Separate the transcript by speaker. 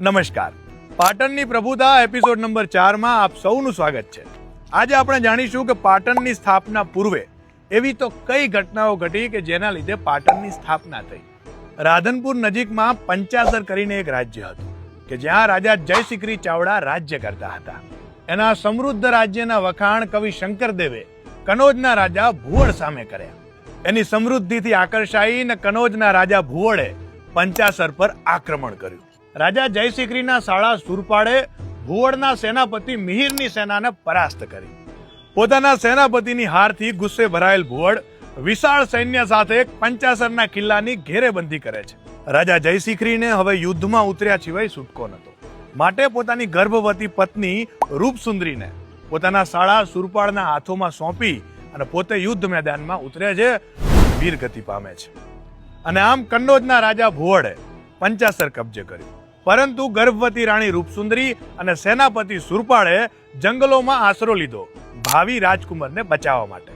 Speaker 1: નમસ્કાર. પાટણની પ્રભુતા episode number 4 માં આપ સૌનું સ્વાગત છે. આજે આપણે જાણીશું કે પાટણની સ્થાપના પૂર્વે એવી તો કઈ ઘટનાઓ ઘટી કે જેના લીધે પાટણની સ્થાપના થઈ. રાધનપુર નજીકમાં પંચાસર કરીને એક રાજ્ય હતું કે જ્યાં રાજા જયશિખરી ચાવડા રાજ્ય કરતા હતા. એના સમૃદ્ધ રાજ્યના વખાણ કવિ શંકરદેવે કનોજના રાજા ભુવડ સામે કર્યા. એની સમૃદ્ધિથી આકર્ષાઈ ને કનોજના રાજા ભુવડે પંચાસર પર આક્રમણ કર્યું. રાજા જયશિખરીના સાળા સુરપાળે ભુવડના સેનાપતિ મિહિરની સેનાને પરાસ્ત કરી. પોતાના સેનાપતિની હારથી ગુસ્સે ભરાયેલ ભુવડ વિશાળ સૈન્ય સાથે પંચાસરના કિલ્લાની ઘેરેબંધી કરે છે. રાજા જયશિખરીને હવે યુદ્ધમાં ઉતર્યા સિવાય છૂટકો નહોતો. માટે પોતાની ગર્ભવતી પત્ની રૂપસુંદરીને પોતાના સાળા સુરપાળના હાથોમાં સોંપી અને પોતે યુદ્ધ મેદાનમાં ઉતરે છે, વીરગતિ પામે છે. અને આમ કન્નોજના રાજા ભુવડે પંચાસર કબજે કર્યું. પરંતુ ગર્ભવતી રાણી રૂપસુંદરી અને સેનાપતિ સુરપાળે જંગલોમાં આશરો લીધો ભાવિ રાજકુમારને બચાવવા માટે.